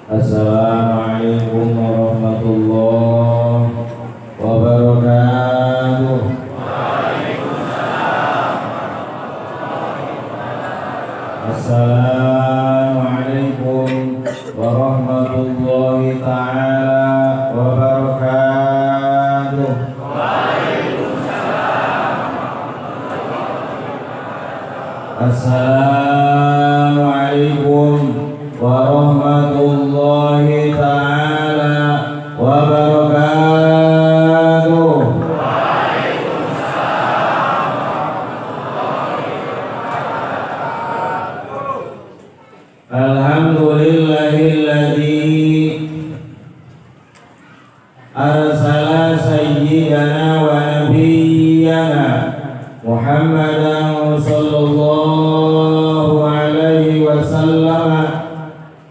Assalamualaikum warahmatullahi wabarakatuh. Assalamualaikum warahmatullahi ta'ala wabarakatuh. Assalamualaikum warahmatullahi ta'ala wabarakatuh. Alhamdulillahilladzi arsala sayyidana wa nabiyyana Muhammadan sallallahu alaihi wasallam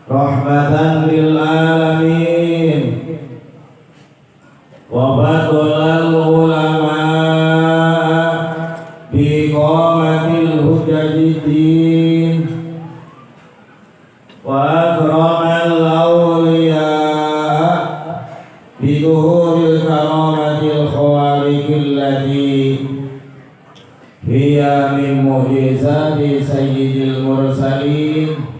rahmatan lil alamin wa badalal ulama bi qamatil hujjatin wa akramal awliya bi dhuhuril karamatil khawariqil lati hiya min mu'jizati sayyidil mursalin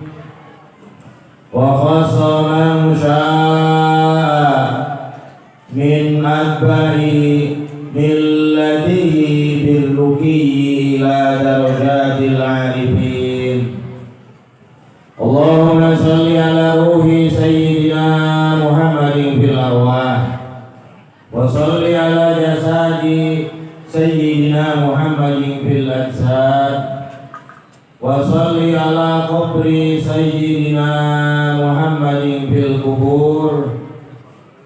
wa khasama musya'a min adbari millatihi birruqi ila darajatil arifin. Allahumma salli ala ruhi sayyidina Muhammadin fil arwah wa salli ala jasadi sayyidina Muhammadin fil ajsad wa salli ala qabri sayyidina Muhammadin fil kubur.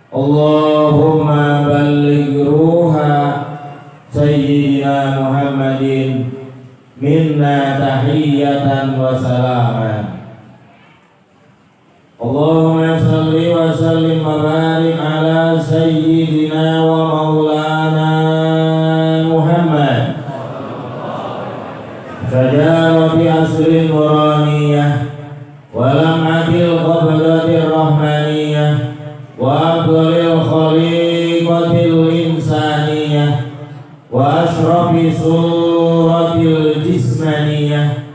Allahumma balligh ruha sayyidina Muhammadin minna tahiyatan wa salaman. Allahumma salli wa sallim wa barik ala sayyidina wa maulana Muhammad Sajara bi asrin nuraniyah wa lam'atil qablatir rahmaniyah wa afdalil khaliqatil insaniyah wa ashrafi suratil jismaniyah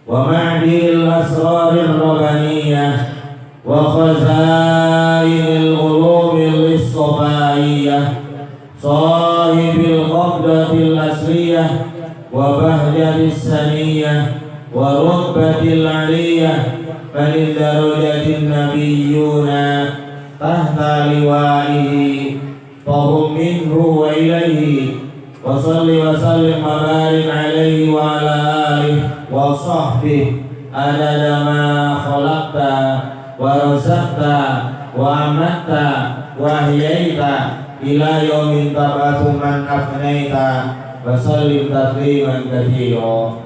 wa ma'dil asrarir rabbaniyah wa khazainil ulumil istifaiyah sahibil qabdatil asliyah wa bahjatis saniyah wa rutbatil aliyah falil darajatin nabiyyuna tahta liwa'ihi fahum minhu wa ilaihi wa salli wa sallim wa barik alaihi wa ala alihi wa sahbihi adada ma khalaqta wa razaqta wa amatta wa ahyaita ila yaumin tab'atsu man afnaita wa sallim tasliman katsira.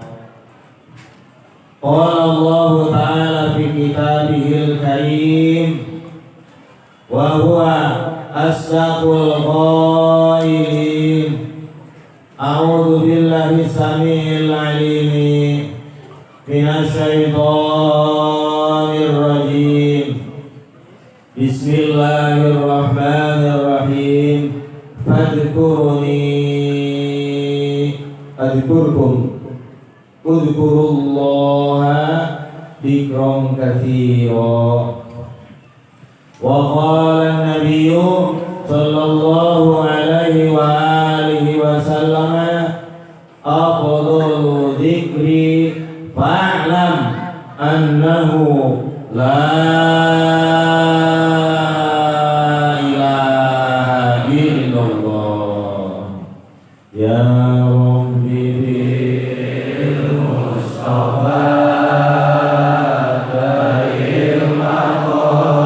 Qala Allah ta'ala fi kitabihil karim wa huwa asdaqul qailin. A'udzu billahi samiil 'aliim minasy syaithanir rajim. Bismillahirrahmanirrahim. Fadhkuruni adhkurkum udhkurullaha dzikran katsira. Wa qala an-nabiyyu sallallahu alaihi wa alihi wa sallam afdalu dzikri fa'lam annahu la ilaha illallah. Ya Rabbi bil Mustafa khairil maqam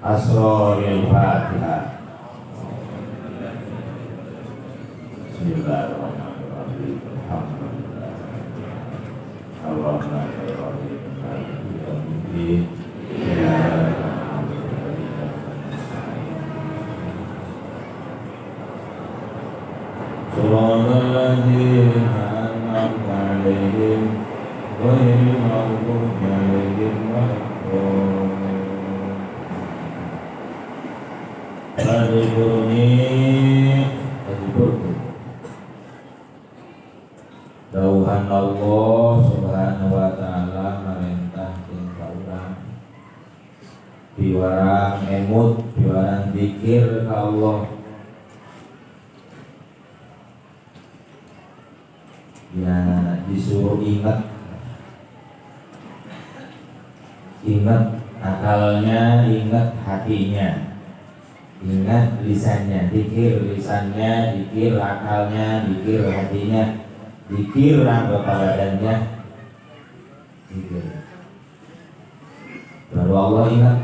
Asroril Fatihah. Bismillahirrahmanirrahim. Alhamdulillah. Ar-Rahmanir-Rahim. Maliki yaumiddin. Iyyaka na'budu wa iyyaka nasta'in. Shiratal ladzina an'amta 'alaihim ghairil maghdubi 'alaihim waladdallin. Dauhan Allah Subhanahu wa ta'ala merintah tingkah urang biwarang emut biwarang zikir ka Allah ya disuruh ingat akalnya, ingat hatinya, ingat lisannya, zikir lisannya, zikir akalnya, zikir hatinya, zikir anggota badannya, zikir. Baru Allah ingat.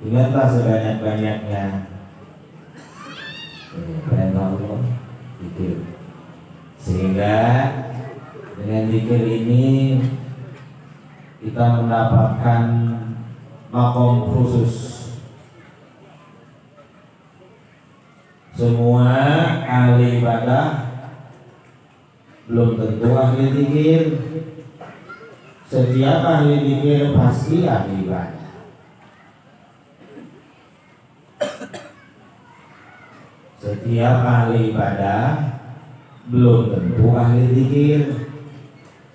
Ingatlah sebanyak-banyaknya. Perintah Allah, zikir. Sehingga dengan zikir ini kita mendapatkan makom khusus. Semua ahli ibadah belum tentu ahli zikir. Setiap ahli zikir pasti ahli ibadah. Setiap ahli ibadah belum tentu ahli zikir.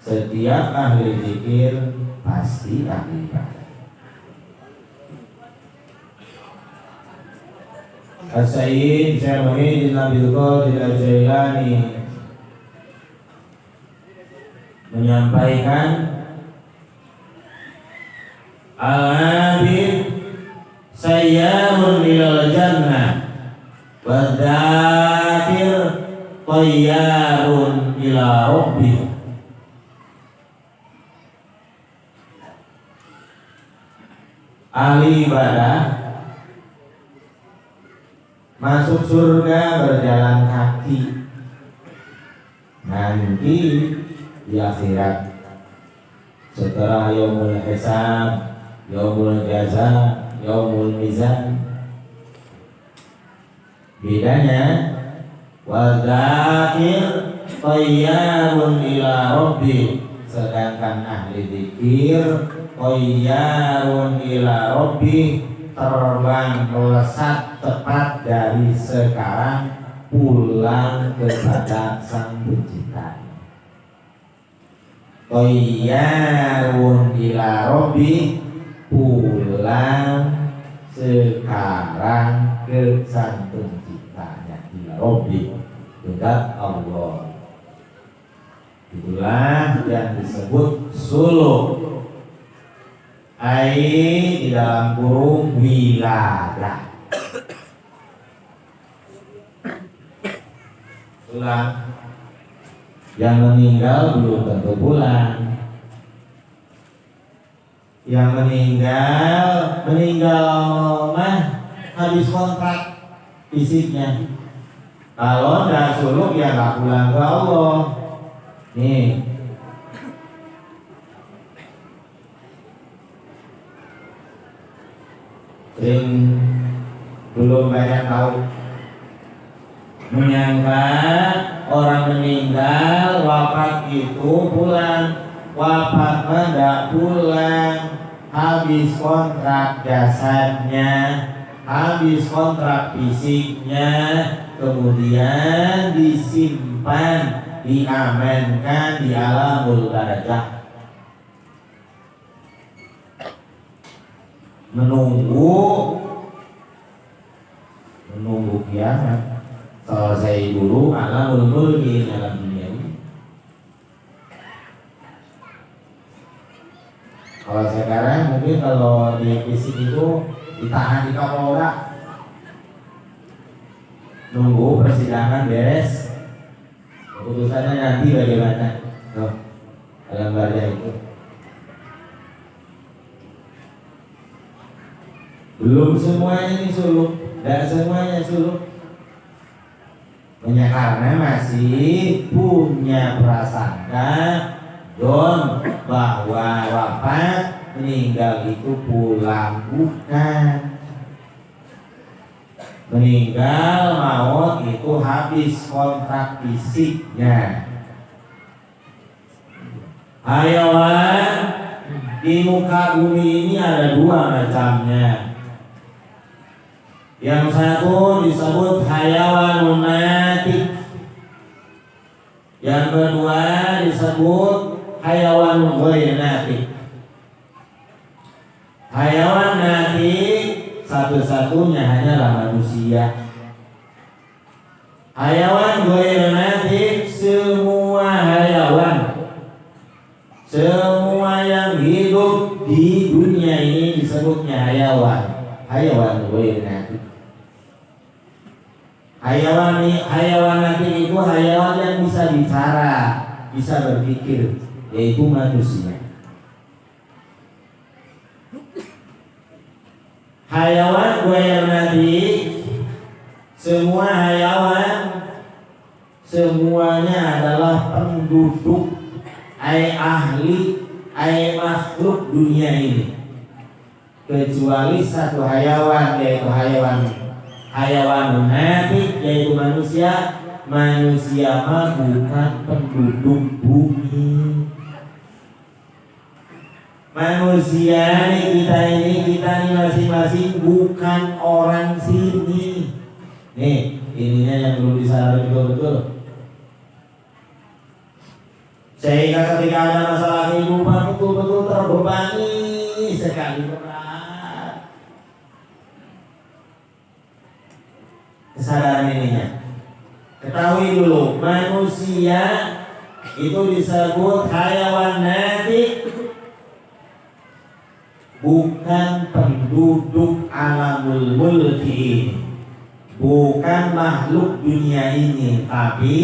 Setiap ahli zikir pasti ahli ibadah. As-Sayyid Syekh Muhyiddin Abdul Qadir Al-Jailani menyampaikan, al-abid sayyarun ilal jannah wa dzakir tayyarun ila rabbih. Ahli ibadah masuk surga berjalan kaki nanti di akhirat setelah yaumul hisab, yaumul jaza, yaumul mizan. Bedanya wadzakir tayyarun ila rabbi, sedangkan ahli dzikir tayyarun ila rabbi, terbang melesat tepat dari sekarang pulang kepada Sang Pencipta. Tayyarun ila rabbi, pulang sekarang ke Sang Penciptanya, ila rabbi, dekat Allah. Itulah yang disebut suluk. Di dalam kurung wiladah. Pulang. Yang meninggal belum tentu pulang. Yang meninggal mah habis kontrak fisiknya. Kalau nggak suluk ya nggak pulang ke Allah. Nih. Sering belum banyak tahu, menyangka orang meninggal wafat itu pulang, wafat tidak pulang, habis kontrak jasadnya, habis kontrak fisiknya, kemudian disimpan, diamankan di alamul darajah, menunggu kiamat. Selesai dulu alamul mulki dalam dunia ini. Kalau sekarang mungkin kalau di fisik itu ditahan di Kapolda, nunggu persidangan beres, keputusannya nanti bagaimana. Dalam baria itu belum semuanya ini suluk, dan semuanya suluk. Hanya karena masih punya prasangka don bahwa wafat meninggal itu pulang, bukan. Meninggal maut itu habis kontrak fisiknya. Hayawan di muka bumi ini ada dua macamnya. Yang satu disebut hayawanun natik, yang kedua disebut hayawanun ghairu natik. Hayawan natik satu-satunya hanyalah manusia. Hayawan ghairu natik semua hayawan, semua yang hidup di dunia ini disebutnya hayawan. Hayawan ghairu natik. Hayawan nanti itu hayawan yang bisa bicara, bisa berpikir, yaitu manusia. Hayawan ghairu natik, semua hayawan semuanya adalah penduduk, ahli makhluk dunia ini, kecuali satu hayawan, yaitu hayawan natik, yaitu manusia. Manusia mah bukan penduduk bumi. Manusia kita ini masing-masing bukan orang sini. Nih, ininya yang perlu disadari betul-betul. Sehingga ketika ada masalah kehidupan betul-betul terbebani sekali berat. Kesadaran ininya. Ketahui dulu, manusia itu disebut hayawan natik, bukan penduduk alamul mulki, bukan makhluk dunia ini, tapi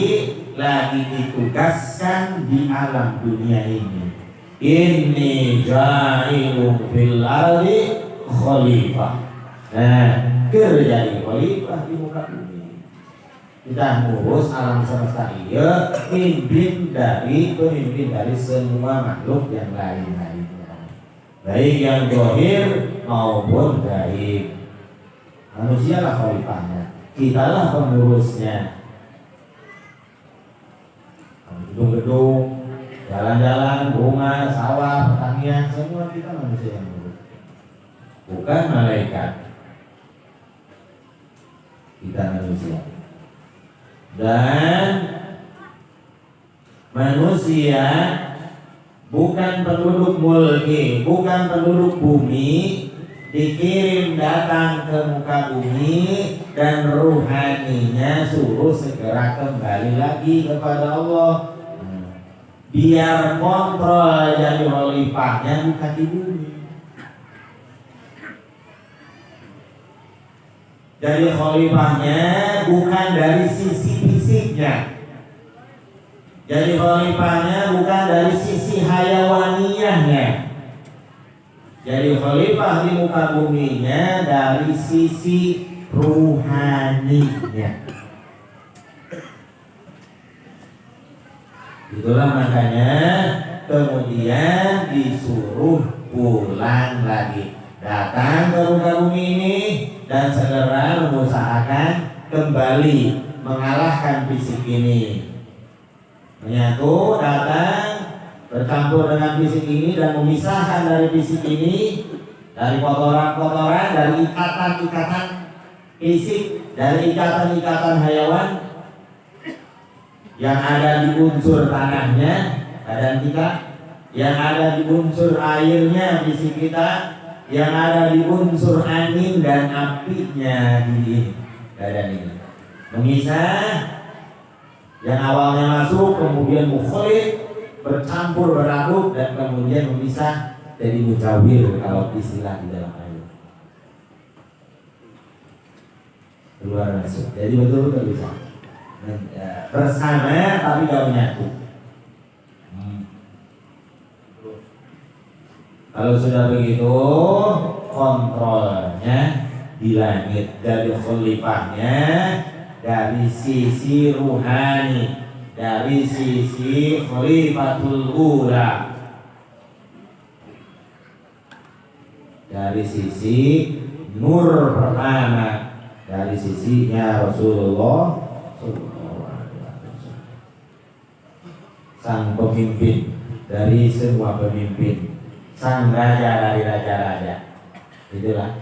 lagi ditugaskan di alam dunia ini. Inni ja'ilun fil ardi khalifah. Nah, kerja di khalifah di muka bumi. Kita ngurus alam semesta ini, pemimpin dari semua makhluk yang lain-lainnya, baik yang zahir maupun gaib. Manusia lah khalifahnya, kita lah pengurusnya. Gedung-gedung, jalan-jalan, rumah, sawah, pertanian, semua kita manusia yang ngurus, bukan malaikat. Kita manusia. Dan manusia bukan penduduk mulki, bukan penduduk bumi, dikirim datang ke muka bumi dan ruhaninya suruh segera kembali lagi kepada Allah. Biar kontrol jadi khalifahnya bukan di bumi. Jadi khalifahnya bukan dari sisi fisiknya. Jadi khalifahnya bukan dari sisi hayawaniyahnya. Jadi khalifah di muka buminya dari sisi ruhaninya. Itulah makanya kemudian disuruh pulang lagi, datang ke muka bumi ini dan segera mengusahakan kembali mengalahkan fisik ini, menyatu, datang, bercampur dengan fisik ini dan memisahkan dari fisik ini, dari kotoran-kotoran, dari ikatan-ikatan fisik, dari ikatan-ikatan hayawan yang ada di unsur tanahnya, badan kita, yang ada di unsur airnya, fisik kita, yang ada di unsur angin dan apinya di badan ini. Memisah, yang awalnya masuk kemudian mukhalif, bercampur beraduk dan kemudian memisah jadi mujawir kalau istilah di dalam ayat. Keluar masuk. Jadi betul-betul bisa bersama tapi gak menyatu. Kalau sudah begitu, kontrolnya di langit, dari khalifahnya dari sisi ruhani, dari sisi khalifatul ula, dari sisi nur pertama, dari sisinya Rasulullah sang pemimpin dari semua pemimpin, sang raja dari raja-raja. Itulah.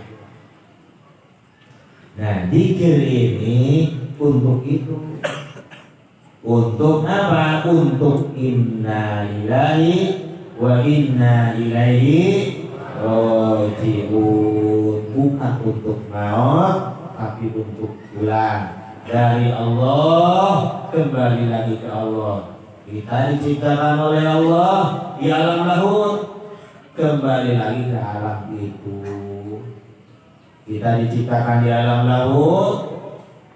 Nah, dzikir ini untuk itu. Untuk apa? Untuk inna lillahi wa inna ilaihi raji'un. Bukan untuk maut, tapi untuk pulang dari Allah kembali lagi ke Allah. Kita diciptakan oleh Allah di alam lahut, kembali lagi ke alam itu. Kita diciptakan di alam laut,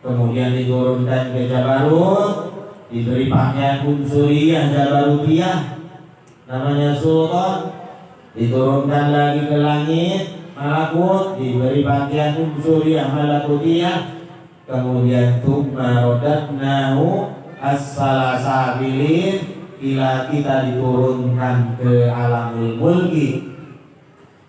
kemudian diturunkan ke Jabarut, diberi pakaian unsuriyah Jabarutiyah, namanya sultan, diturunkan lagi ke langit malakut, diberi pakaian unsuriyah malakutiyah, kemudian tsumma radadnahu asfala safilin, bila kita diturunkan ke alamul mulki,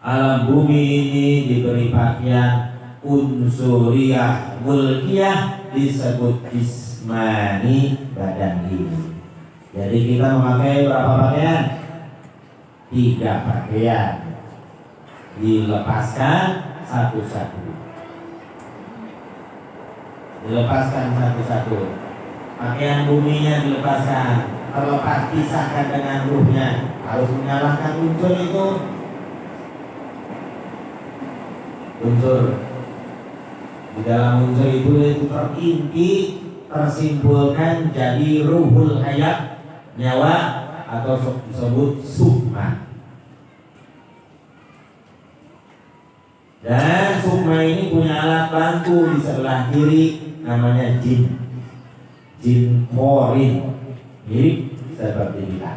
alam bumi ini diberi pakaian unsuriyah mulkiyah, disebut jismani, badan ini. Jadi kita memakai berapa pakaian? 3 pakaian. Dilepaskan satu-satu. Dilepaskan satu-satu. Pakaian buminya dilepaskan, terlepas pisahkan dengan ruhnya. Harus menyalahkan unsur itu. Unsur di dalam unsur itu terinti, tersimpulkan jadi ruhul hayat, nyawa, atau disebut sukma. Dan sukma ini punya alat bantu di sebelah kiri, namanya jin. Jin korin, mirip seperti kita.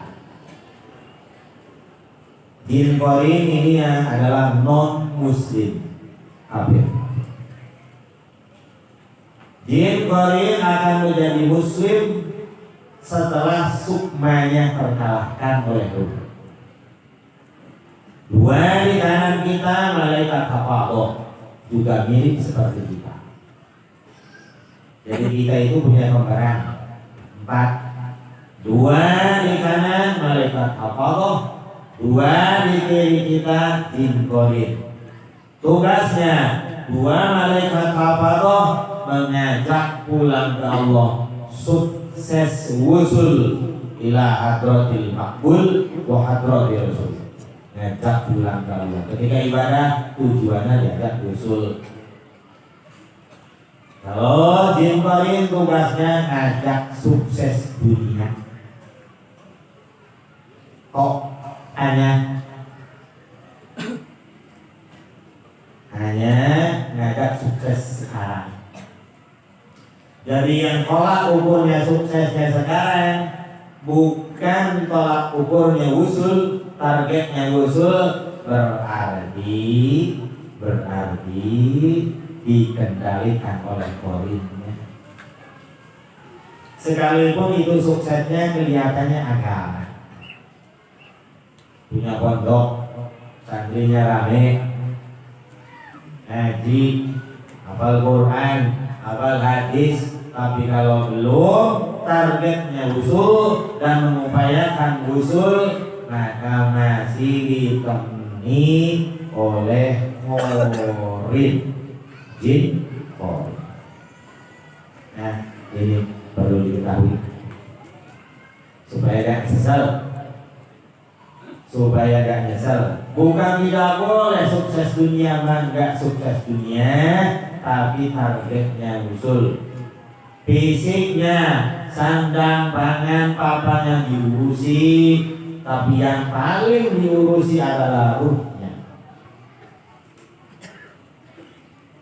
Jin korin ini adalah non muslim, kafir. Jin korin akan menjadi muslim setelah sukmanya terkalahkan oleh ruh. 2 di kanan kita malaikat hafadoh, juga mirip seperti kita. Jadi kita itu punya pemeran 4. 2 di kanan malaikat hafadoh, 2 di kiri kita jin korin. Tugasnya 2 malaikat hafadoh mengajak pulang ke Allah, sukses wusul ila hadratil maqbul wa hadratil rasul. Ngajak pulang ke Allah. Ketika ibadah tujuannya diajak wusul. Kalau jin korin tugasnya ngajak sukses dunia. Kok hanya ngajak sukses sekarang. Jadi yang tolak ukurnya suksesnya sekarang bukan tolak ukurnya wusul, targetnya wusul, berarti dikendalikan oleh korinnya. Sekalipun itu suksesnya kelihatannya agama, punya pondok, santrinya rame, ngaji, hafal Quran, hafal hadis, tapi kalau belum targetnya wusul dan mengupayakan wusul, maka masih ditemani oleh korin, jin korin. Nah, ini perlu diketahui supaya gak nyesel. Bukan tidak boleh sukses dunia, enggak sukses dunia, tapi targetnya wusul. Fisiknya sandang, pangan, papan yang diurusi, tapi yang paling diurusi adalah ruhnya.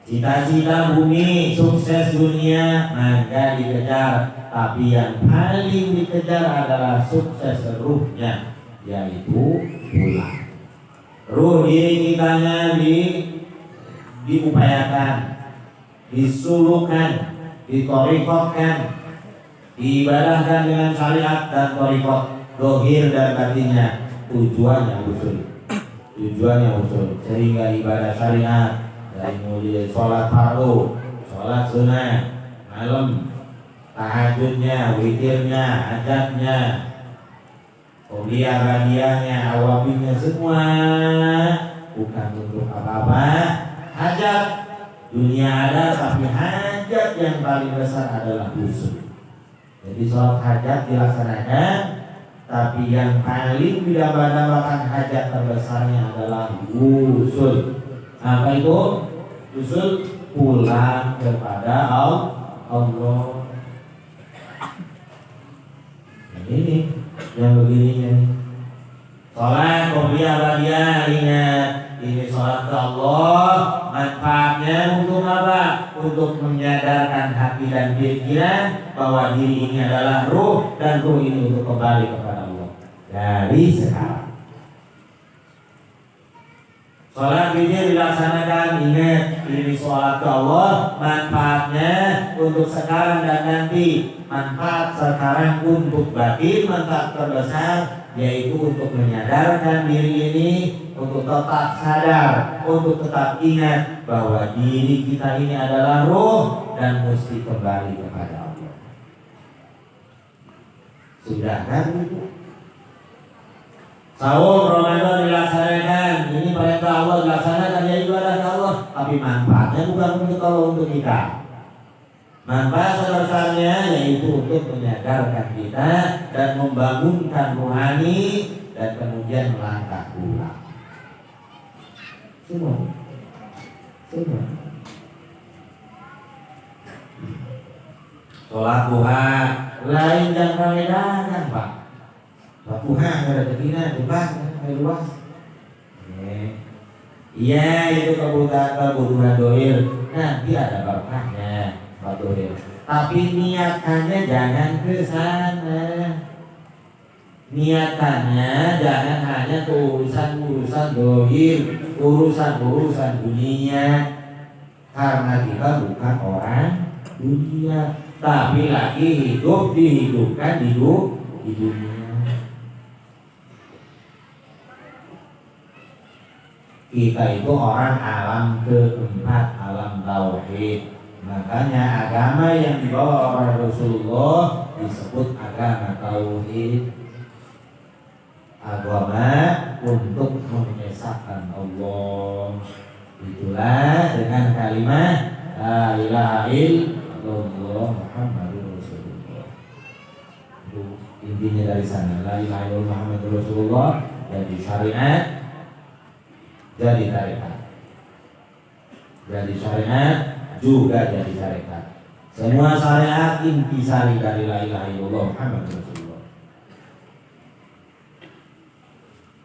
Cita-cita bumi, sukses dunia, maka dikejar, tapi yang paling dikejar adalah sukses ruhnya, yaitu pulang. Ruh diri kitanya diupayakan, disulukan, ditorikotkan, diibadahkan dengan syariat dan torikot, dohir dan batinnya. Tujuannya usul, sehingga ibadah syariat dari mulai sholat fardu, sholat sunnah, malam, tahajudnya, witirnya, hajatnya, qobliyah, ba'diyahnya, awabinnya, semua bukan untuk apa-apa. Hajat dunia ada, tapi hajat yang paling besar adalah usul. Jadi sholat hajat dilaksanakan, tapi yang paling didambakan hajat terbesarnya adalah usul. Apa itu? Usul, pulang kepada Allah. Nah, ini yang begininya. Sholat qobliyah ba'diyah, ingat, ini sholat ke Allah. Manfaatnya untuk apa? Untuk menyadarkan hati dan pikiran bahwa diri ini adalah ruh, dan ruh ini untuk kembali kepada Allah dari sekarang. Sholat witir dilaksanakan, ingat ini sholat ke Allah, manfaatnya untuk sekarang dan nanti. Manfaat sekarang untuk batin, manfaat terbesar yaitu untuk menyadarkan diri ini, untuk tetap sadar, untuk tetap ingat bahwa diri kita ini adalah ruh dan mesti kembali kepada Allah. Sudah kan itu? Sahur Ramadan dilaksanakan, ini perintah Allah dilaksanakan, ya ibadah Allah, tapi manfaatnya bukan untuk Allah, untuk kita. Manfaat terbesarnya yaitu untuk menyadarkan kita dan membangunkan rohani dan kemudian melangkah pulang. Semua. Sholat duha lain jam ramedan, Pak. Tuhan ada begina, luas, luas. Iya itu kebutuhan dohir. Nanti ada berkahnya, Pak dohir. Tapi niatannya jangan ke sana. Niatannya jangan hanya ke urusan dohir, urusan dunia. Karena kita bukan orang dunia, tapi lagi dihidupkan di dunia. Kita itu orang alam keempat, alam tauhid. Makanya agama yang dibawa oleh Rasulullah disebut agama tauhid. Agama untuk mengesahkan Allah. Itulah dengan kalimat la ilaha illallah Muhammadur Rasulullah. Itu intinya dari sana. La ilaha illallah Muhammadur Rasulullah jadi syariat, jadi tarekat, jadi syariat juga jadi tarekat. Semua syariat intisari dari la ilaha illallah Muhammad Rasulullah.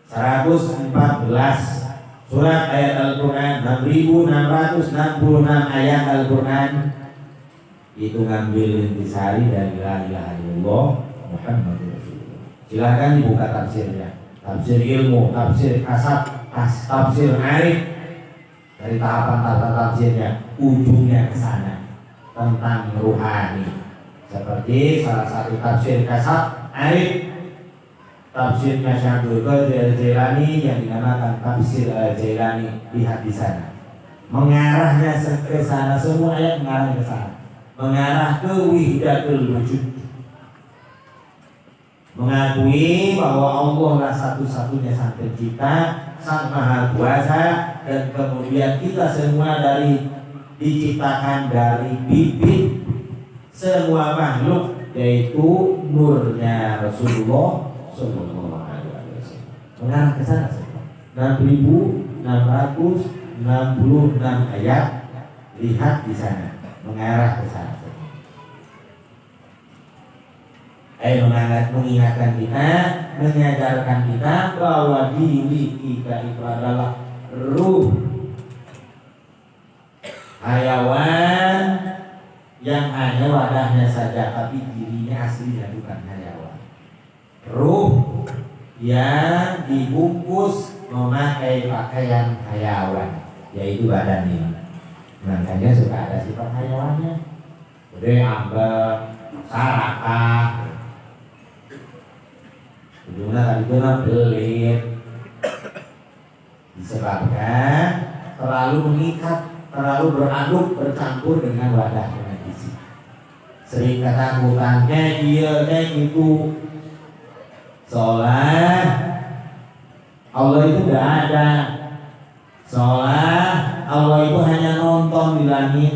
114 surat ayat Al-Quran, 6666 ayat Al-Quran itu ngambil intisari dari la ilaha illallah Muhammad Rasulullah. Silakan dibuka tafsirnya, tafsir ilmu, tafsir kasab, tafsir arif, dari tahapan tafsirnya ujungnya ke sana tentang ruhani. Seperti salah satu tafsir kasab arif, tafsirnya Syaikhul Qadir Jailani yang dinamakan tafsir Jailani, lihat di sana. Mengarahnya ke sana, semua ayat mengarah ke sana, mengarah ke wihdatul wujud. Mengakui bahwa Allah lah satu-satunya sang pencipta, sang maha kuasa, dan kemudian kita semua diciptakan dari bibit semua makhluk, yaitu nurnya Rasulullah Sallallahu Alaihi Wasallam. Mengarah ke sana. 6.666 ayat, lihat di sana, mengarah ke sana. Mengingatkan kita, menyadarkan kita bahwa diri kita itu adalah ruh hayawan yang hanya wadahnya saja, tapi dirinya aslinya bukan hayawan. Ruh yang dibungkus memakai pakaian hayawan, yaitu badan ini. Makanya suka ada sifat hayawannya, gede, ambek, sarakah. Ujungnya tadi itu belit, disebabkan terlalu mengikat, terlalu beraduk, bercampur dengan wadah najis. Sering ketakutannya dia gitu, seolah Allah itu tidak ada, seolah Allah itu hanya nonton di langit.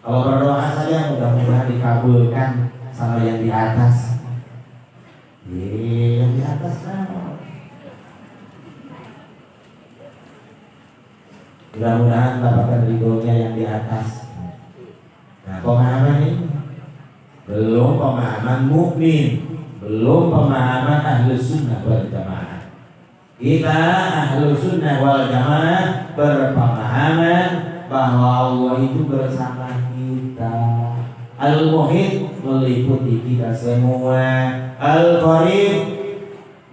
Kalau berdoa saja mudah-mudahan dikabulkan sama yang di atas. Yang di atas kan. Mudah-mudahan dapatkan ridhonya yang di atas. Nah, pemahaman ini belum pemahaman mukmin, belum pemahaman ahlu sunnah wal jamaah. Kita ahlu sunnah wal jamaah berpemahaman bahwa Allah itu bersama kita. Al-Muhit meliputi kita semua, Al-Qarib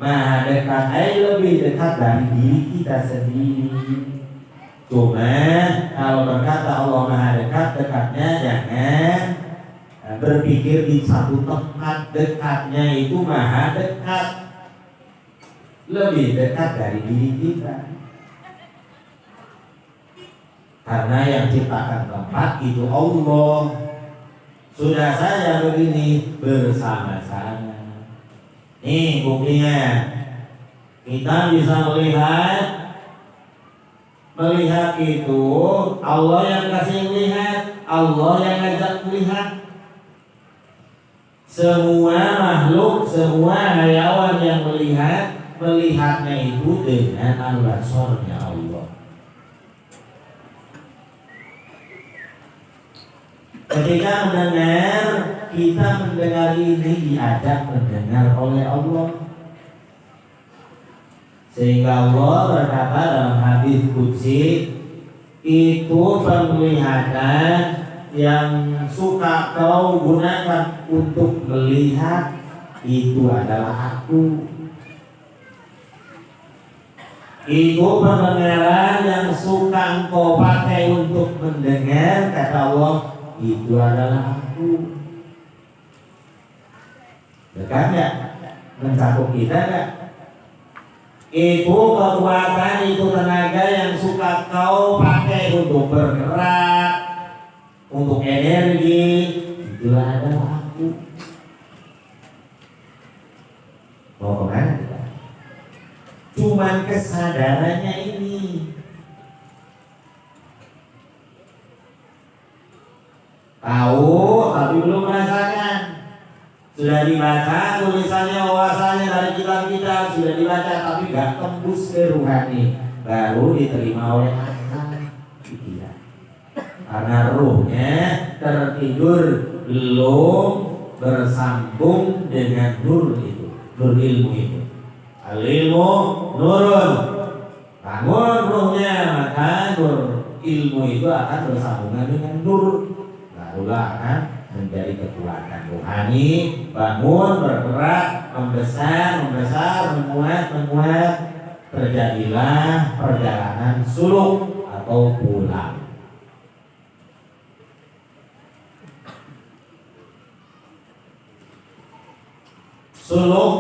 Maha dekat, lebih dekat dari diri kita sendiri. Cuma kalau berkata Allah Maha dekat, dekatnya jangan berpikir di satu tempat. Dekatnya itu maha dekat, lebih dekat dari diri kita. Karena yang ciptakan tempat itu Allah. Sudah saja begini bersama-sama. Nih buktinya, kita bisa melihat itu Allah yang kasih lihat, Allah yang ngajak melihat. Semua makhluk, semua hayawan yang melihatnya itu dengan al-basornya Allah. Ketika mendengar, kita mendengar ini diajak mendengar oleh Allah. Sehingga Allah berkata dalam hadis qudsi, itu penglihatan yang suka kau gunakan untuk melihat, itu adalah aku. Itu pendengaran yang suka engkau pakai untuk mendengar, kata Allah, itu adalah aku. Dekat gak? Mencakup kita gak? Itu kekuatan, itu tenaga yang suka kau pakai untuk bergerak, untuk energi, itulah adalah aku. Mau kemana kita? Cuman kesadarannya ini. Tahu tapi belum merasakan. Sudah dibaca tulisannya, wawasannya dari kitab-kitab, sudah dibaca tapi gak tembus ke ruhani, baru diterima oleh akal. Tidak. Karena ruhnya tertidur, belum bersambung dengan nur itu, nur ilmu itu. Al-ilmu nurun. Bangun ruhnya, maka nur ilmu itu akan bersambungan dengan nur, barulah akan menjadi kekuatan rohani, bangun, bergerak, membesar, menguat, terjadilah perjalanan suluk atau pulang. Suluk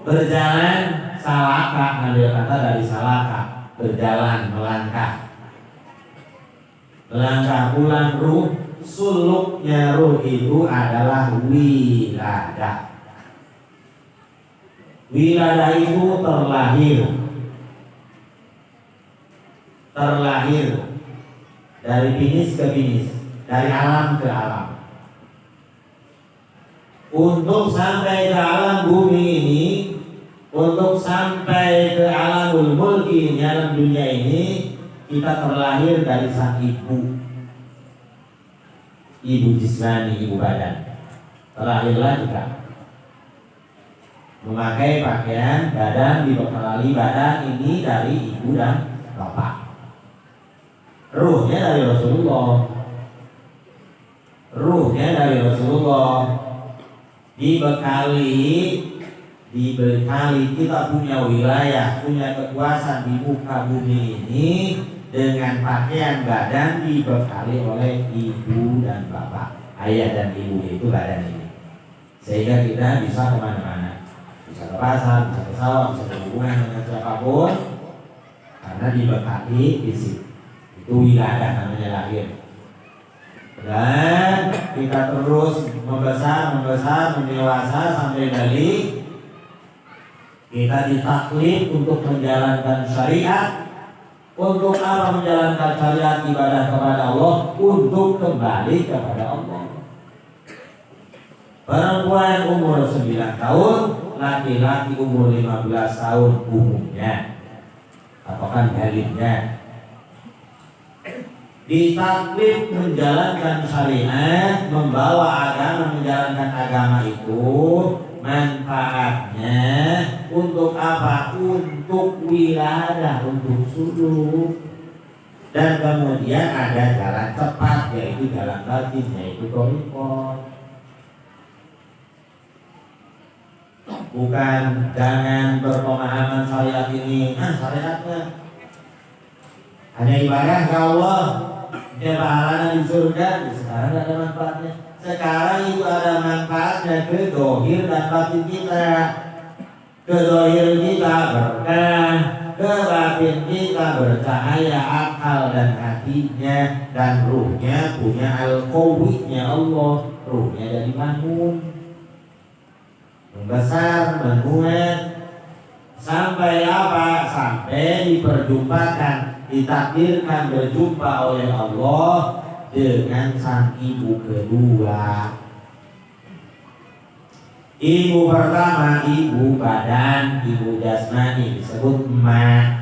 berjalan, salaka, ambil kata dari salaka, berjalan, melangkah. Melangkah pulang ruh. Suluknya ruh itu adalah wiladah. Wiladah itu terlahir dari binis ke binis, dari alam ke alam. Untuk sampai ke alam bumi ini, untuk sampai ke alamul mulki, alam dunia ini, kita terlahir dari sang ibu. Ibu jismani, ibu badan. Terlahirlah kita memakai pakaian badan, dibekali badan ini dari ibu dan bapak. Ruhnya dari Rasulullah. Ruhnya dari Rasulullah. Dibekali kita punya wilayah, punya kekuasaan di muka bumi ini dengan pakaian badan dibekali oleh ibu dan bapak. Ayah dan ibu itu badan ini. Sehingga kita bisa kemana-mana. Bisa ke pasar, bisa ke sawah, bisa berhubungan dengan siapapun. Karena dibekali fisik. Itu wilayah namanya lahir. Dan kita terus membesar, mendewasa sampai dari kita ditaklif untuk menjalankan syariat. Untuk apa menjalankan syariat, ibadah kepada Allah? Untuk kembali kepada Allah. Perempuan umur 9 tahun, laki-laki umur 15 tahun umumnya, apakah baliknya, ditaklif menjalankan syariat, membawa agama, menjalankan agama itu. Manfaatnya untuk apa? Untuk wiladah, untuk suluk. Dan kemudian ada jalan cepat, yaitu jalan batin, yaitu thariqah. bukan jangan berpemahaman syariat ini, syariatnya hanya ibadah ke Allah, dia pahalanya di surga. Sekarang tidak ada manfaatnya. Sekarang itu ada manfaatnya ke dohir dan batin kita. Ke dohir kita berkah, ke batin kita bercahaya akal dan hatinya, dan ruhnya punya al-qawiynya Allah. Ruhnya jadi bangun, membesar, menguat, sampai apa? Sampai diperjumpakan, ditakdirkan berjumpa oleh Allah dengan sang ibu kedua. Ibu pertama, ibu badan, ibu jasmani, disebut emak.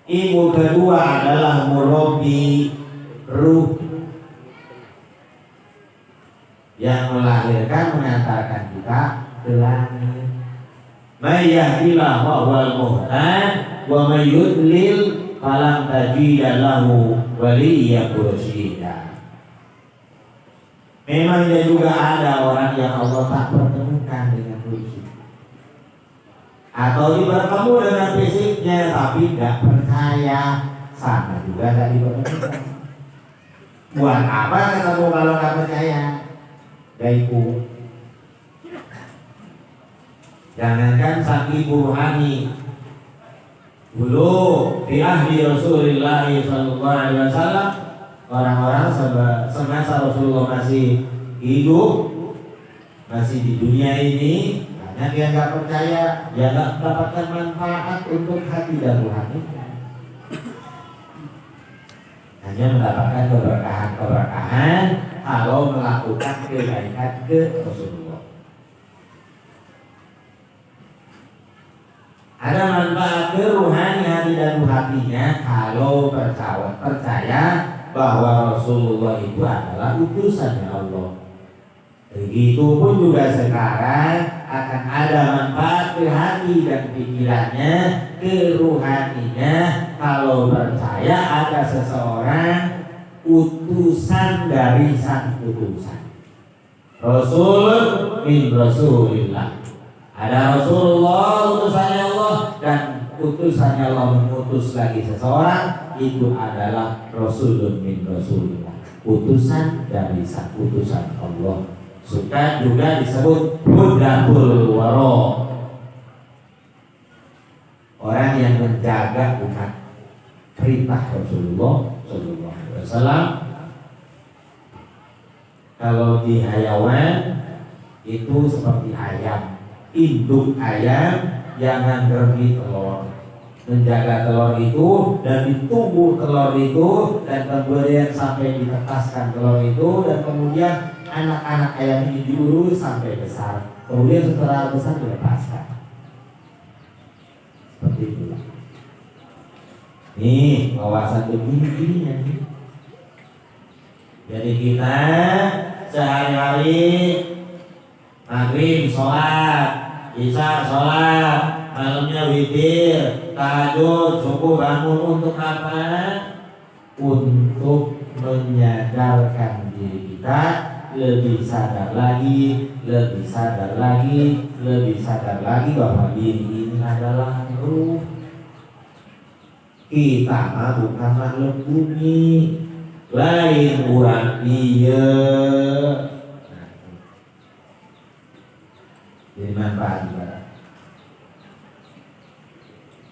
Ibu kedua adalah murabbi ruh, yang melahirkan, mengantarkan kita ke langit. May yahdihillahu fahuwal muhtad wa may yudlil falam tajida lahu waliyyan mursyida. Memang dia juga ada orang yang Allah tak pertemukan dengan fisik, atau bertemu dengan fisiknya tapi tidak percaya, sama juga tak dipertemukan. Buat apa ketemu kalau nggak percaya? Gaibu. Jangankan sang ibu rohani, dulu di ahli Rasulullah sallallahu alaihi wasallam, orang-orang semasa Rasulullah masih hidup, masih di dunia ini, karena dia nggak percaya, dia nggak mendapatkan manfaat untuk hati dan rohani, hanya mendapatkan keberkahan kalau melakukan kebaikan ke Rasulullah. Ada manfaat ke rohani hati dan hatinya kalau percaya bahwa Rasulullah itu adalah utusannya Allah. Begitupun juga sekarang akan ada manfaat ke hati dan pikirannya, ke rohaninya, kalau percaya ada seseorang utusan dari sang utusan. Rasul min Rasulillah. Ada Rasulullah utusannya Allah, dan utusannya Allah mengutus lagi seseorang, itu adalah Rasulun min Rasulillah, utusan dari sang utusan Allah. Suka juga disebut Budatul Waro, orang yang menjaga umat perintah Rasulullah Sallallahu Alaihi Wasallam. Kalau di hayawan itu seperti ayam, induk ayam yang nganggeri telur, menjaga telur itu dan ditunggu telur itu, dan kemudian sampai ditetaskan telur itu, dan kemudian anak-anak ayam ini diurus sampai besar, kemudian setelah besar dilepaskan. Seperti itu. Nih, wawasan begini-begini nih. Jadi kita sehari-hari maghrib sholat, isya sholat, malamnya witir, tahajud, subuh bangun, untuk apa? Untuk menyadarkan diri kita lebih sadar lagi, lebih sadar lagi, lebih sadar lagi bahwa diri ini adalah ruh. Kita mah bukan makhluk bumi, lain urang dia. Jadi manfaat ibadah.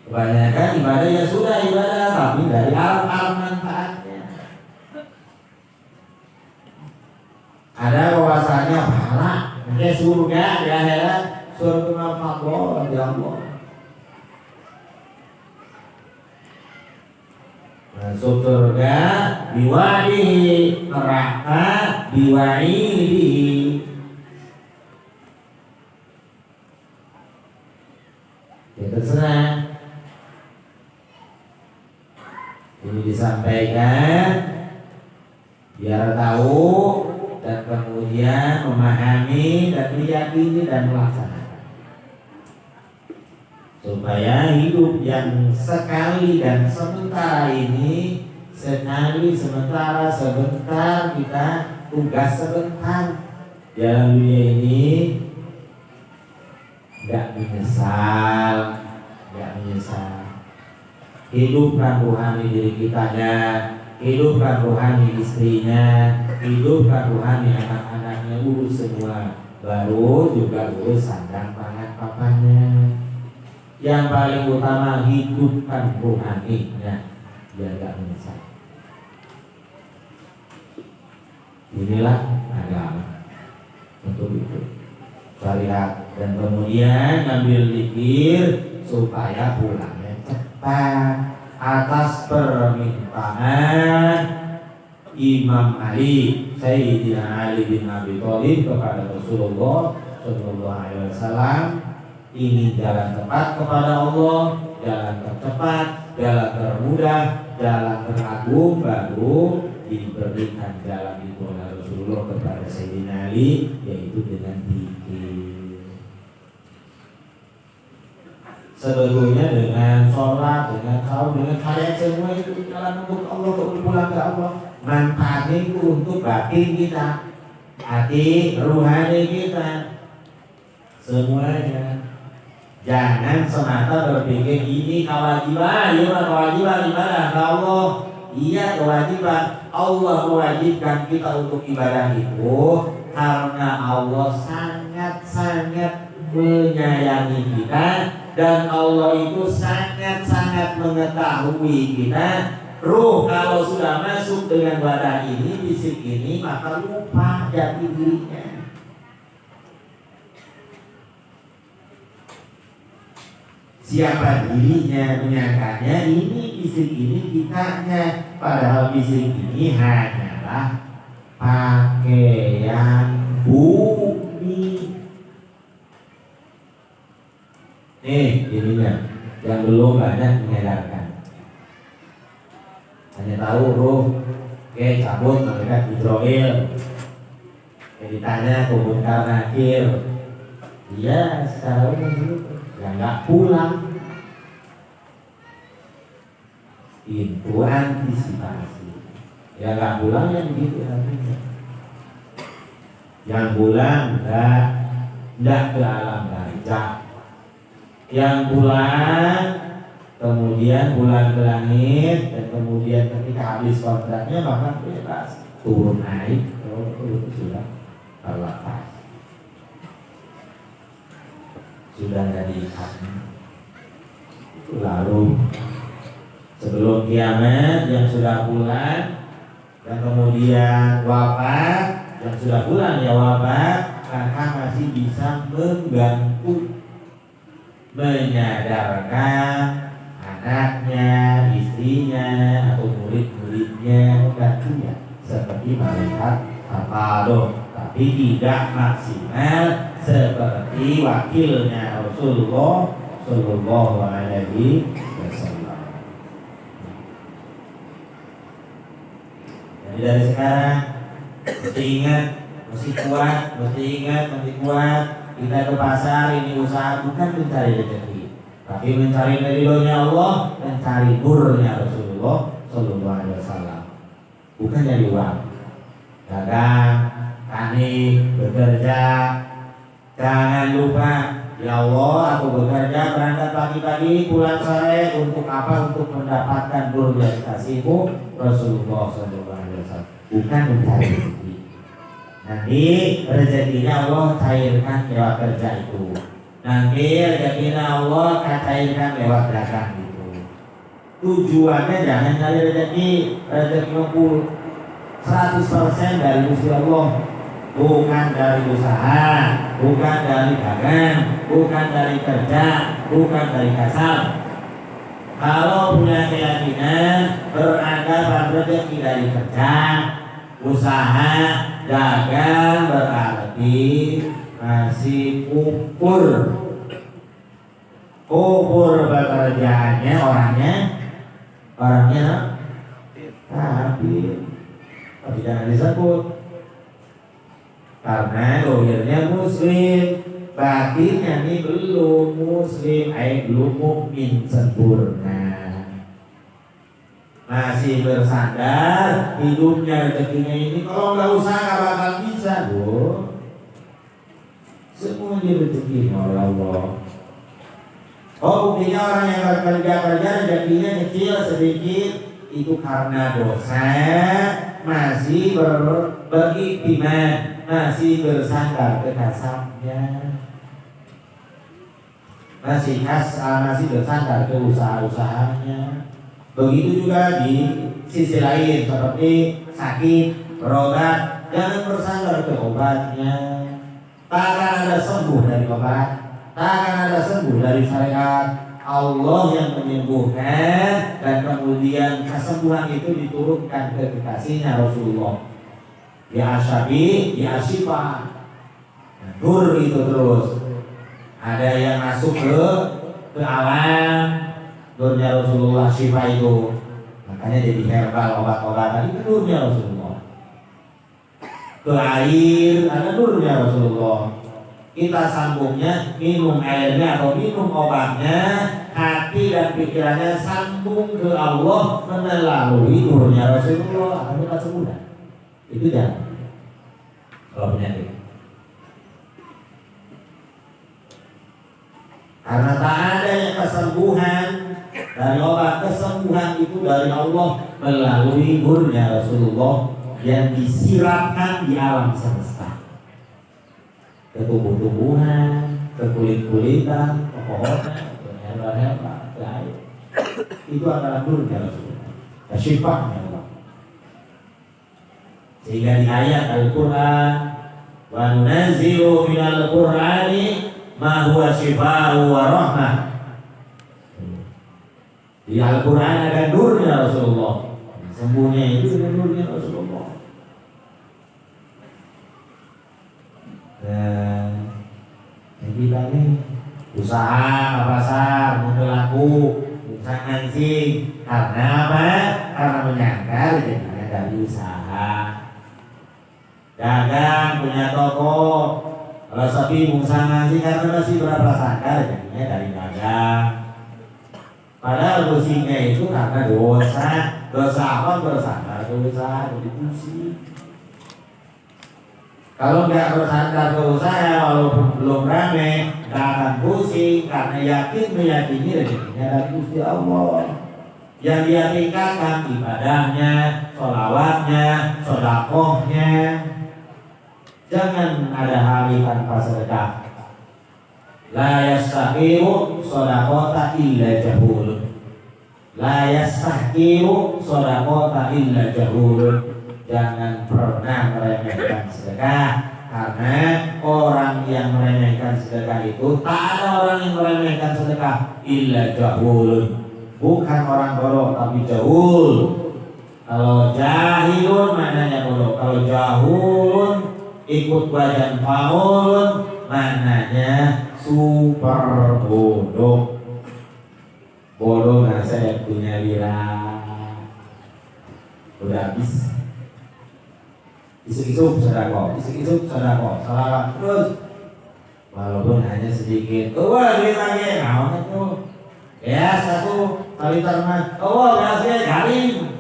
Kebanyakan ibadah ya sudah ibadah, tapi dari alam manfaatnya. Ada bahwasanya pahala ke surga di akhirat, surga Allah di Allah. Masuk surga biwadihi, neraka biwa'idihi. Ya terserah. Ini disampaikan biar tahu, dan kemudian memahami dan meyakini dan melaksanakan, supaya hidup yang sekali dan sementara ini, sekali sementara sebentar, kita tugas sebentar dalam dunia ini, nggak menyesal, nggak menyesal. Hidupkan rohani diri kitanya, hidupkan rohani istrinya, hidupkan rohani anak-anaknya, urus semua. Baru juga urus sandang pangan papanya. Yang paling utama hidupkan rohaninya, biar nggak menyesal. Inilah agama untuk itu. Syariat dan kemudian ngambil zikir supaya pulangnya cepat atas permintaan Imam Ali Sayyidina Ali bin Abi Thalib kepada Rasulullah Shallallahu Alaihi Wasallam. Ini jalan cepat kepada Allah, jalan tercepat, jalan termudah, jalan teragung, baru diberikan jalan itu oleh Rasulullah kepada Sayyidina Ali, yaitu dengan zikir. Sebetulnya dengan sholat, dengan saum, dengan kalian semua itu jalan untuk Allah, untuk pulang ke Allah. Manfaatnya itu untuk batin kita, hati, ruhani kita, semuanya. Jangan semata berpikir ini kewajiban, ya kewajiban ibadah Allah. Iya kewajiban. Allah mewajibkan kita untuk ibadah itu karena Allah sangat-sangat menyayangi kita dan Allah itu sangat-sangat mengetahui kita. Ruh kalau sudah masuk dengan badan ini, fisik ini, maka lupa jati dirinya. Siapa dirinya, menyangkanya ini fisik ini kitanya, padahal fisik ini hanyalah pakaian bumi. Ininya yang belum banyak menyadarkan. Hanya tahu ruh, cabut malaikat Jibril. Ditanya kubur nakir, iya secara umum gitu. Ya nggak pulang. Itu antisipasi. Ya nggak pulang ya begitu artinya. Yang pulang nggak ke alam barzakh. Yang pulang kemudian pulang ke langit dan kemudian ketika habis kontraknya maka bebas turun naik itu sudah terlepas. Sudah dari hati. Lalu sebelum kiamat yang sudah pulang dan kemudian wafat, yang sudah pulang ya wafat, karena masih bisa mengganggu, menyadarkan anaknya, istrinya atau murid-muridnya, membantunya seperti malaikat Taqaduh, tapi tidak maksimal seperti wakilnya Rasulullah Shallallahu Alaihi Wasallam. Jadi dari sekarang mesti ingat, mesti kuat, mesti ingat, mesti kuat. Kita ke pasar ini usaha bukan mencari rezeki, tapi mencari ridhonya Allah, mencari nurnya Rasulullah Shallallahu Alaihi Wasallam. Bukan dari uang, dagang, tani, bekerja. Jangan lupa, ya Allah, aku bekerja berangkat pagi-pagi, pulang sore untuk apa? Untuk mendapatkan nur dan kasih-Mu Rasulullah SAW. Bukan mencari rezeki. Nanti rezekinya Allah cairkan lewat kerja itu. Nanti rezekinya Allah cairkan lewat dagang itu. Tujuannya jangan cari rezeki ngumpul 100% dari Gusti Allah. Bukan dari usaha, bukan dari dagang, bukan dari kerja, bukan dari kasar. Kalau punya keyakinan beranggapan rezeki dari kerja, usaha, dagang, berarti masih kufur pekerjaannya, orangnya tapi jangan disebut. Karena dohirnya muslim, batinnya ini belum muslim, belum mukmin sempurna, masih bersandar hidupnya rezekinya ini. Kalau nggak usaha nggak bakal bisa, Bu. Semua rezeki oleh Allah. Oh, buktinya orang yang kerja rezekinya kecil sedikit itu karena dosa, masih beriktimat, masih bersandar ke kasabnya, masih bersandar ke usaha-usahanya. Begitu juga di sisi lain seperti sakit, berobat, jangan bersandar ke obatnya. Takkan ada sembuh dari obat, takkan ada sembuh dari syariat. Allah yang menyembuhkan, dan kemudian kesembuhan itu diturunkan ke kekasihnya Rasulullah. Ya Asyafi, ya Asyifa, nur itu terus. Ada yang masuk ke alam, nurnya Rasulullah Syifa itu. Makanya jadi herbal, obat-obatan itu nurnya Rasulullah. Ke air, ada nurnya Rasulullah. Kita sambungnya, minum airnya atau minum obatnya, hati dan pikirannya sambung ke Allah melalui nurnya Rasulullah. Kamu tak semudah. Itu jangan. Kalau penyakit. Karena tak ada yang kesembuhan dari obat, kesembuhan itu dari Allah melalui nurnya Rasulullah yang disiramkan di alam semesta. Ke tumbuh-tumbuhan, ke kulit-kulitan, ke pohonan, ke herbal-herbal, ke air. Itu adalah nurnya Rasulullah, syifa'nya Allah. Sehingga di ayat Al-Quran, wa nunazzilu minal Qur'ani ma huwa syifa'u wa rahmah. Di Al-Quran ada nurnya Rasulullah. Sembuhnya itu dengan nurnya Rasulullah. Dan kita ini usaha pasar, menggelaku, usaha ngancing. Karena apa? Karena menyangka rezekinya dari usaha. Dagang, punya toko. Kalau sapi usaha ngancing karena masih berprasangka rezekinya dari dagang. Padahal pusingnya itu karena dosa. Dosa apa? Bersandar ke usaha, jadi pusing. Kalau nggak bersandar ke usaha, walaupun belum rame, nggak akan pusing karena yakin meyakini rezekinya dari Gusti Allah. Yang dia tingkatkan ibadahnya, sholawatnya, sodakohnya. Jangan ada hari tanpa sedekah. La yastahiru sodakota illa jahul. La yastahiru sodakota illa jahul. Jangan pernah meremehkan sedekah, karena orang yang meremehkan sedekah itu tak ada orang yang meremehkan sedekah illa jahul. Bukan orang bodoh tapi jahul. Kalau jahilun maknanya bodoh. Kalau jahulun ikut wajan faulun maknanya super bodoh. Bodoh nggak saya punya lira. Udah habis. Isuk-isuk sedekah, salawat terus. Walaupun hanya sedikit. Duit lagi, naon itu? Ya satu kali terma. Berasnya garing.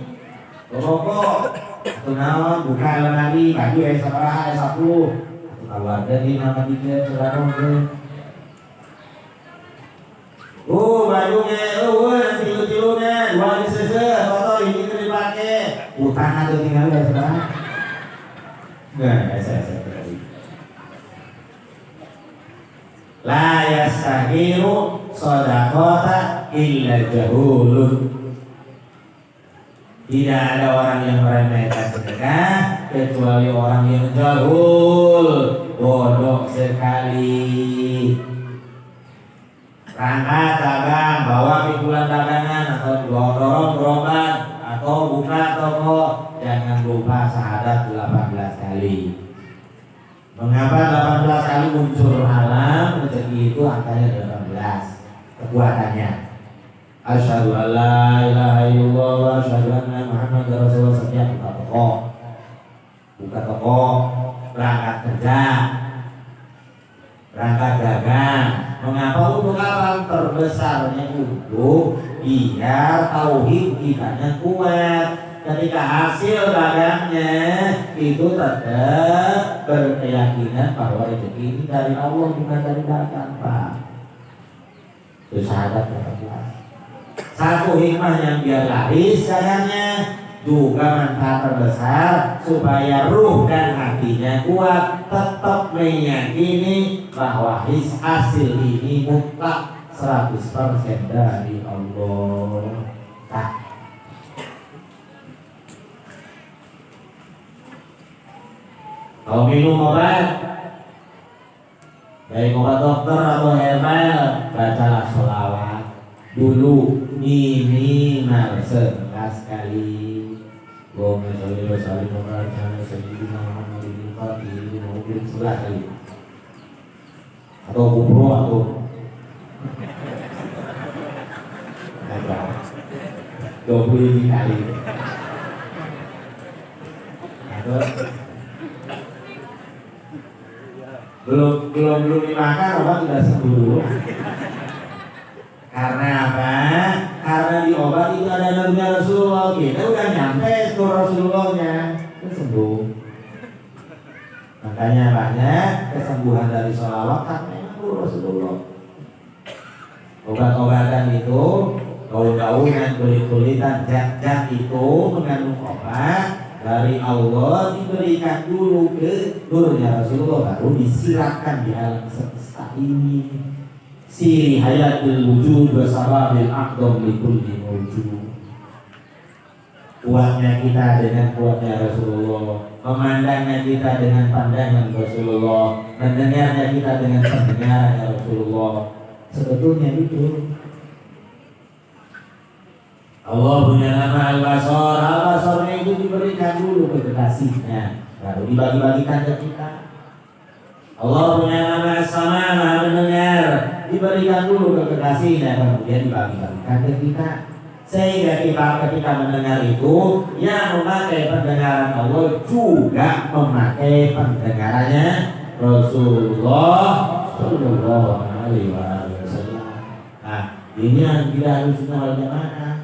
Rokok. Atau naon buka lemari, baju sabaraha 10. Atau keluarga di nama dikit sedekah teh. Bajunya, tilu-tilunya, dua disese, foto ini dipakai. Utang atau tinggal ya saudara. Nah, saya tadi. La yastahiru shadaqata illa jahulun. Tidak ada orang yang meremehkan sedekah kecuali orang yang jahul, bodoh sekali. Berangkat dagang, bawa pikulan dagangan atau dorong berobat atau buka toko, jangan lupa syahadat 18 kali. Mengapa 18 kali unsur alam? Rezeki itu angkanya 18 kekuatannya. Asyhadu an la ilaha illallah wa asyhadu anna Muhammadar Rasulullah. Setiap buka toko, berangkat kerja, berangkat dagang. Mengapa? Untuk apa? Terbesarnya untuk biar tauhid kitanya kuat. Ketika hasil dagangnya itu tetap berkeyakinan bahwa rezeki ini dari Allah, bukan dari dagang, Pak. Itu syahadat ke-14. Satu hikmah yang biar laris dagangannya, juga manfaat terbesar supaya ruh dan hatinya kuat tetap meyakini bahwa hasil ini mutlak 100% dari Allah. Tak. Kalau minum obat dari obat dokter atau herbal, bacalah sholawat dulu minimal 11 kali. Allahumma sholli wa sallim wa barik ala sayyidina Muhammadin al-Fatih mungkin 11 kali. Atau kubro atau ada 20 kali. Atau belum dimakan obat sudah sembuh dulu. Karena apa? Karena di obat itu ada nama Rasulullah. Kita udah nyampe ke Rasulullahnya, itu sembuh. Makanya banyak kesembuhan dari sholawat karena itu Rasulullah. Obat-obatan itu, daun-daunan, kulit-kulitan, zat-zat itu mengandung obat dari Allah, diberikan dulu ke nurnya Rasulullah, baru disiratkan di alam semesta ini. Siri hayatul wujud wasababil aqdam likulli mawjud. Kuatnya kita dengan kuatnya Rasulullah, memandangnya kita dengan pandangan Rasulullah, mendengarnya kita dengan pendengaran Rasulullah. Sebetulnya itu Allah punya nama Al-Basar. Al-Basarnya itu diberikan dulu ke kekasihnya, baru dibagi-bagikan ke kita. Allah punya nama As-Sama, Maha mendengar, diberikan dulu ke kekasihnya, kemudian dibagi-bagikan ke kita. Sehingga kita ketika mendengar itu, yang memakai pendengaran Allah juga memakai pendengarannya Rasulullah Sallallahu Alaihi Wasallam. Nah, ini yang tidak harus wal jamaah.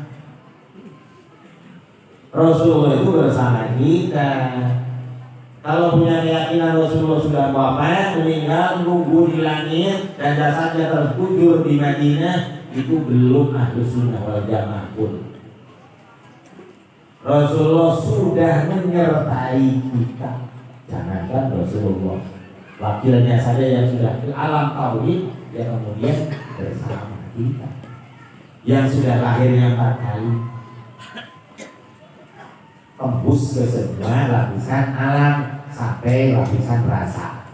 Rasulullah itu bersama kita. Kalau punya keyakinan Rasulullah sudah wafat, meninggal, nunggu di langit dan jasadnya terkubur di Madinah, itu belum Ahlus Sunnah wal Jamaah pun. Rasulullah sudah menyertai kita. Jangankan Rasulullah, wakilnya saja yang sudah ke alam tauhid, yang kemudian bersama kita, yang sudah lahirnya 4 kali, tembus ke semua lapisan alam sampai lapisan rasa,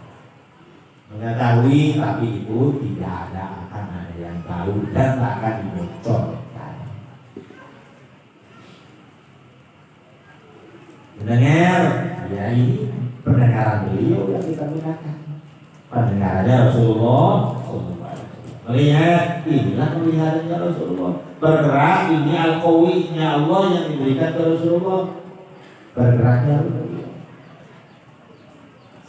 mengetahui tapi itu tidak akan ada yang tahu dan tak akan dibocorkan. Mendengar, ya ini pendengaran beliau yang kita gunakan, pendengarannya Rasulullah. Melihat, inilah peliharannya Rasulullah. Bergerak, ini al-qawinya Allah yang diberikan ke Rasulullah. Bergeraknya Rasulullah.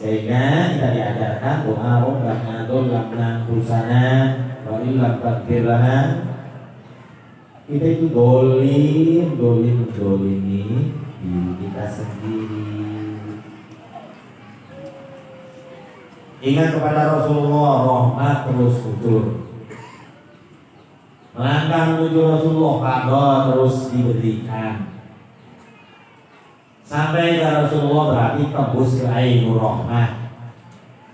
Sehingga kita diajarkan doa Rabbana dzlamna anfusana wa illam taghfir lana. Kita itu dolimi diri kita sendiri. Ingat kepada Rasulullah, rahmat terus muncul. Melangkah menuju Rasulullah, kabar terus diberikan. Sampai ke Rasulullah berarti tembus ke Ainur Rahmah.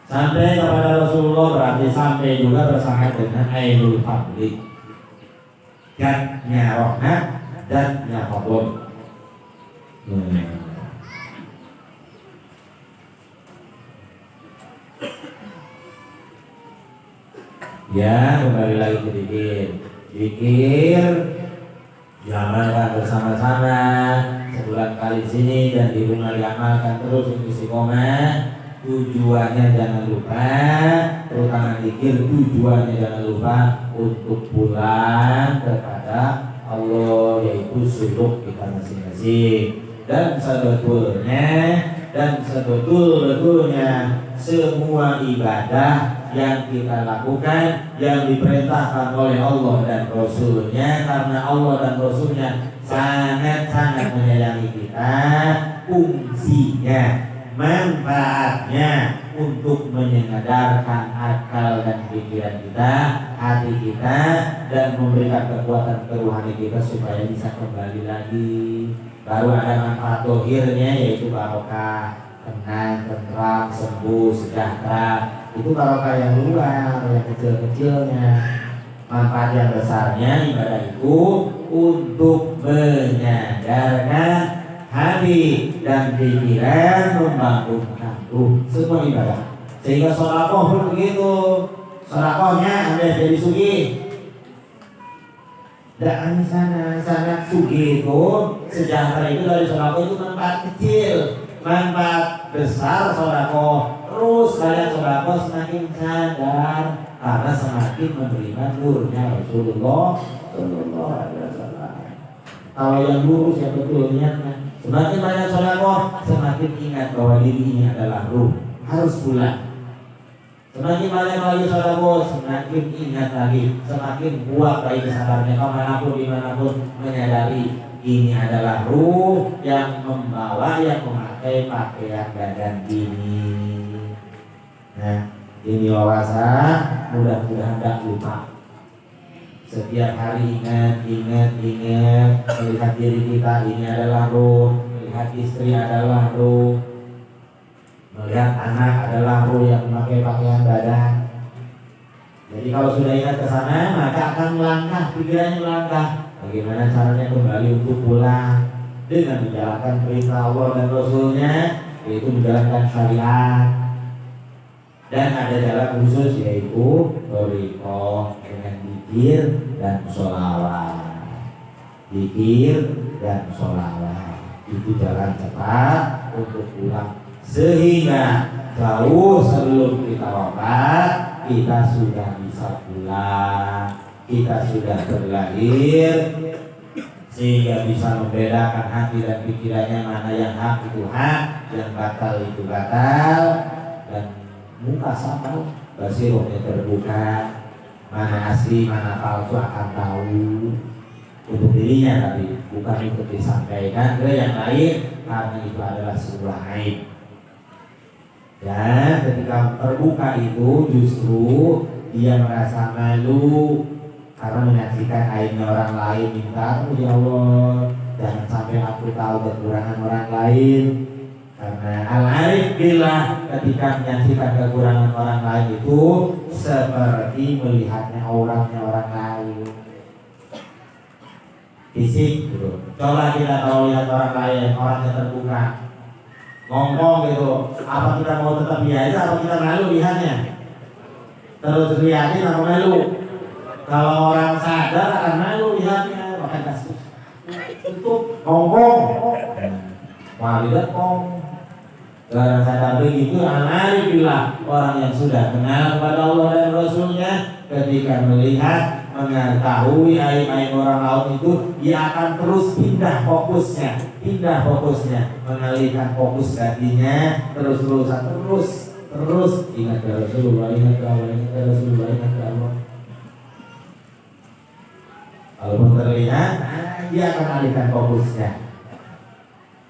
Sampai kepada Rasulullah berarti sampai juga bersama dengan Ainul Fadli. Zatnya rahmat, zatnya fadl. Ya, kembali lagi ke zikir, diamalkan bersama-sama sebulan kali di sini dan di rumah diamalkan terus untuk istiqomah. Tujuannya jangan lupa, terutama zikir, tujuannya jangan lupa untuk pulang kepada Allah, yaitu suluk kita masing-masing. Dan sebetul-betulnya semua ibadah yang kita lakukan yang diperintahkan oleh Allah dan Rasulnya, karena Allah dan Rasulnya sangat-sangat menyayangi kita, fungsinya manfaatnya untuk menyadarkan akal dan pikiran kita, hati kita, dan memberikan kekuatan keruhani kita supaya bisa kembali lagi. Baru ada manfaat dohirnya, yaitu barokah, tenang, tentram, sembuh, sejahtera. Itu barokah yang luar, yang kecil-kecilnya. Manfaat yang besarnya ibadah itu untuk menyadarkan hati dan pikiran, membangunkan ruh, semua ibadah. Sehingga sholawat pun begitu. Sholawatnya Anda jadi sugih. Dan sana sugih itu, sejahtera itu dari sholawat itu manfaat kecil. Manfaat besar sholawat. Terus kalian sholawat semakin sadar karena semakin menerima nurnya Rasulullah Sallallahu Alaihi Wasallam. Kalau yang lurus yang betul niatnya, semakin banyak sholawat, semakin ingat bahwa diri ini adalah ruh, harus pulang. Semakin banyak lagi sholawat, semakin ingat lagi, semakin kuat lagi kesadarannya kemanapun dimanapun menyadari ini adalah ruh yang membawa, yang memakai pakaian badan ini. Nah, ini wawasan, mudah-mudahan tidak lupa. Setiap hari ingat melihat diri kita ini adalah ruh, melihat istri adalah ruh, melihat anak adalah ruh yang memakai pakaian badan. Jadi kalau sudah ingat ke sana, maka akan melangkah, pikirannya melangkah. Bagaimana caranya kembali untuk pulang dengan menjalankan perintah Allah dan Rasulnya, yaitu menjalankan syariat. Dan ada jalan khusus, yaitu thariqah dengan zikir dan sholawat. Zikir dan sholawat itu jalan cepat untuk pulang, sehingga jauh sebelum kita wafat kita sudah bisa pulang, kita sudah terlahir, sehingga bisa membedakan hati dan pikirannya mana yang hak itu hak, yang batal itu batal, dan muka sama, basirohnya terbuka, mana asli mana palsu akan tahu untuk dirinya, tapi bukan untuk disampaikan ke yang lain karena itu adalah sebuah aib. Dan ketika terbuka itu justru dia merasa malu karena menyaksikan aibnya orang lain, minta, oh ya Allah jangan sampai aku tahu kekurangan orang lain. Karena al-arif billah ketika menyaksikan kekurangan orang lain itu seperti melihatnya auratnya orang lain. Fisik gitu. Coba kita kalau lihat orang lain, orangnya terbuka, ngomong gitu, apa kita mau tetap biasa, apa kita malu lihatnya? Terus lihatin apa malu? Kalau orang sadar akan malu lihatnya, maka kasih tutup, ngomong. Walidat kong. Orang sadar begitu, alhamdulillah orang yang sudah kenal kepada Allah dan Rasulnya, ketika melihat, mengetahui aib-aib orang lain itu, dia akan terus pindah fokusnya, mengalihkan fokus hatinya, terus ingat ke Rasulullah, ingat ke Allah. Kalau terlihat, dia akan alihkan fokusnya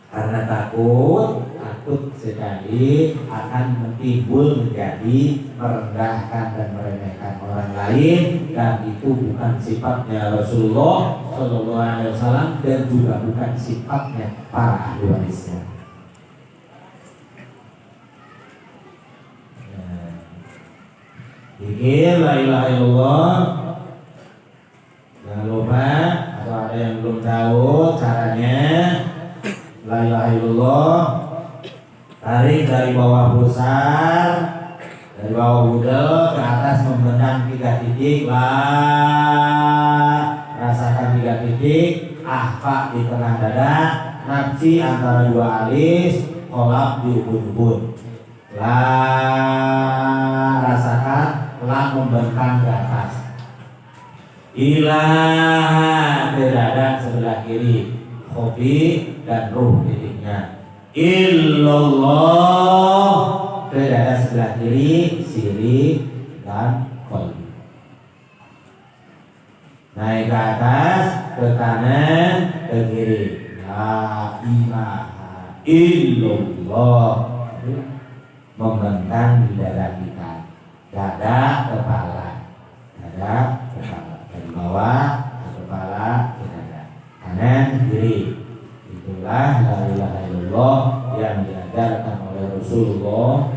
karena takut sekali akan timbul menjadi merendahkan dan meremehkan orang lain, dan itu bukan sifatnya Rasulullah Sallallahu Alaihi Wasallam dan juga bukan sifatnya para ahli warisnya. Zikir la ilaha illallah. Jangan lupa, atau ada yang belum tahu caranya, la ilaha illallah. Tarik dari bawah pusar, dari bawah budel ke atas membentang 3 titik. Rasakan 3 titik. Ahfa di tengah dada, nafsi antara 2 alis, kolab di ubun-ubun. Rasakan lam membentang ke atas. Ilah ke dada sebelah kiri, khofi dan ruh titiknya. Illallah ke dada sebelah kiri, siri dan qalbi. Naik ke atas, ke kanan, ke kiri. La ilaha illallah membentang di dada kita, dada kepala, dari bawah ke kepala ke dada, kanan kiri. Itulah la ilaha illallah yang diajarkan oleh Rasulullah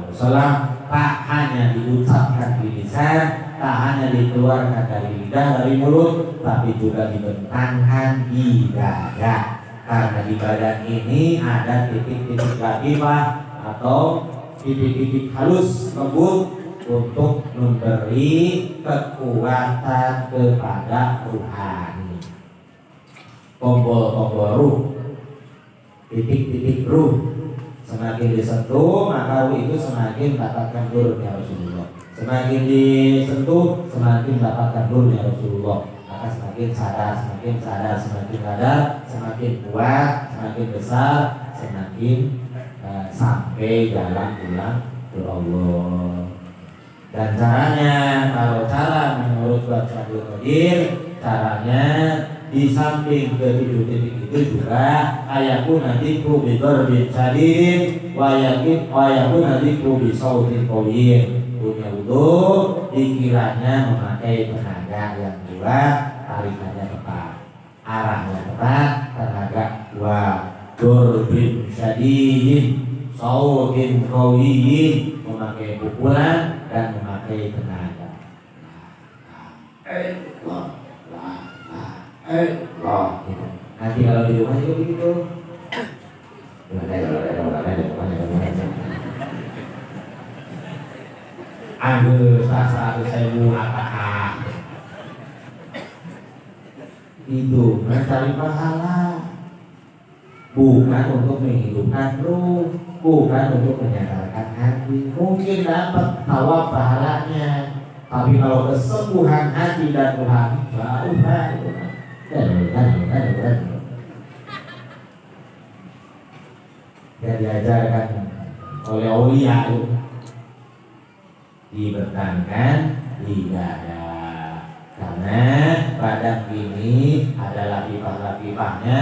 SAW. Tak hanya diucapkan di lisan, tak hanya dikeluarkan dari lidah, dari mulut, tapi juga dibentangkan di dada. Karena di badan ini ada titik-titik latifah atau titik-titik halus lembut untuk memberi kekuatan kepada ruhani. Tombol-tombol ruh, titik-titik ruh. Semakin disentuh maka ruh itu semakin mendapatkan nurnya Rasulullah. Semakin disentuh semakin mendapatkan nurnya Rasulullah. Maka semakin sadar, semakin sadar, semakin sadar, semakin kuat, semakin besar, semakin sampai jalan pulang ke Allah. Dan caranya, kalau cara menurut Abdul Qadir, caranya di samping ketujuh titik itu juga ayakun nanti kubidor bin sadid, wayakun nanti kubisautin qawiyin. Punya wudu dikiranya memakai tenaga yang kuat, tarikannya tepat, arahnya tepat, tenaga kuat. Durbin syadidin, sautin qawiyin, memakai pukulan dan memakai tenaga. Gitu. Nanti kalau di rumah juga begitu. Aduh, satu sewu apakah itu mencari pahala, bukan untuk menghidupkan ruh, bukan untuk menyadarkan hati. Mungkin dapat tawaf pahalanya, tapi kalau kesembuhan hati dan rohani jauh itu. Dan diajarkan oleh aulia itu dibentangkan di dada, karena badan ini adalah lapis-lapisnya,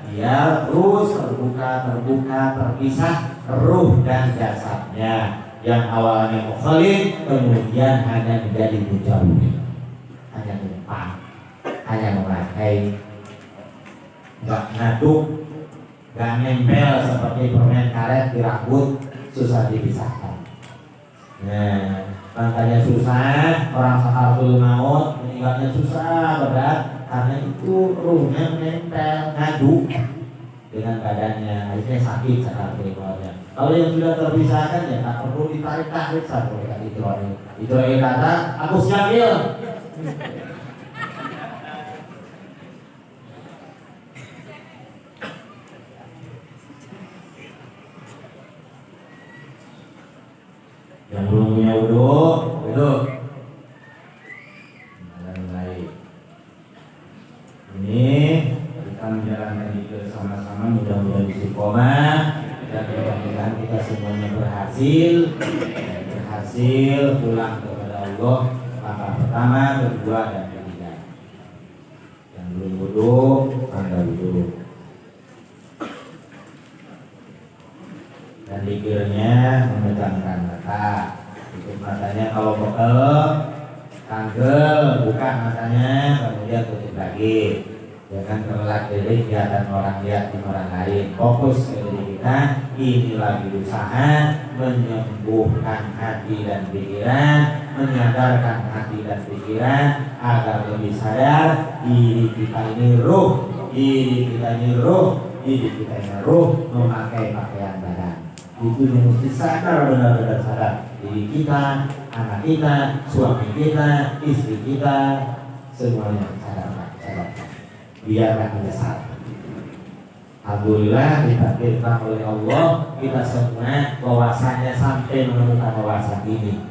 dia terus terbuka, terpisah ruh dan jasadnya yang awalnya mukhalif kemudian hanya menjadi mujawwid, hanya numpang, hanya memakai, nggak ngaduk, nggak nempel seperti permen karet di rambut, susah dipisahkan. Nah, makanya susah orang sakratul maut, meninggalnya susah, berat, karena itu ruhnya menempel, ngaduk dengan badannya, akhirnya sakit sakratul mautnya. Kalau yang sudah terpisahkan ya tak perlu ditarik-tarik sampai kata itu kata aku siap ya. Yang belum punya wudu. Mulai. Ini kita menjalankan itu sama-sama, mudah-mudahan istiqomah dan mudah-mudahan kita semuanya berhasil pulang kepada Allah. Langkah pertama, kedua dan ketiga. Yang belum wudu, anda wudu. Dan dikirnya memejamkan mata. Tutup matanya kalau bekel, kanggel, buka matanya, kemudian tutup lagi. Jangan terlelap diri kelihatan orang lihat di orang lain. Fokus ke diri kita. Ini lagi usaha menyembuhkan hati dan pikiran, menyadarkan hati dan pikiran agar lebih sadar diri kita ini ruh, diri kita ini ruh memakai pakaian badan. Itu yang mesti sadar, benar-benar sadar diri kita, anak kita, suami kita, istri kita, semuanya sadar. Biarkan kita sadar. Alhamdulillah ditakdirkan oleh Allah kita semua wawasannya sampai menemukan wawasan ini.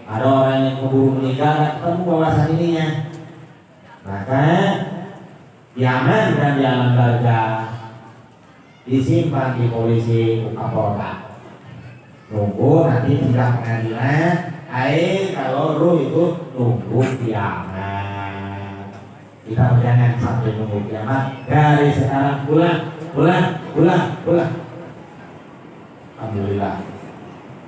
Ada orang yang keburu meninggal ketemu wawasan ininya, maka diamankan di alam barzah, disimpan di polisi Kapolda. Nunggu nanti sidang pengadilan. Kalau ruh itu nunggu kiamat. Kita jangan sampai nunggu kiamat. Dari sekarang pulang. Alhamdulillah,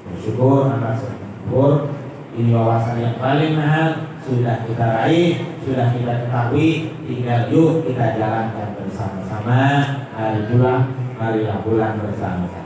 bersyukur atas syukur. Ini wawasan yang paling mahal sudah kita raih, sudah kita ketahui, tinggal yuk kita jalankan bersama-sama. Marilah pulang bersama-sama.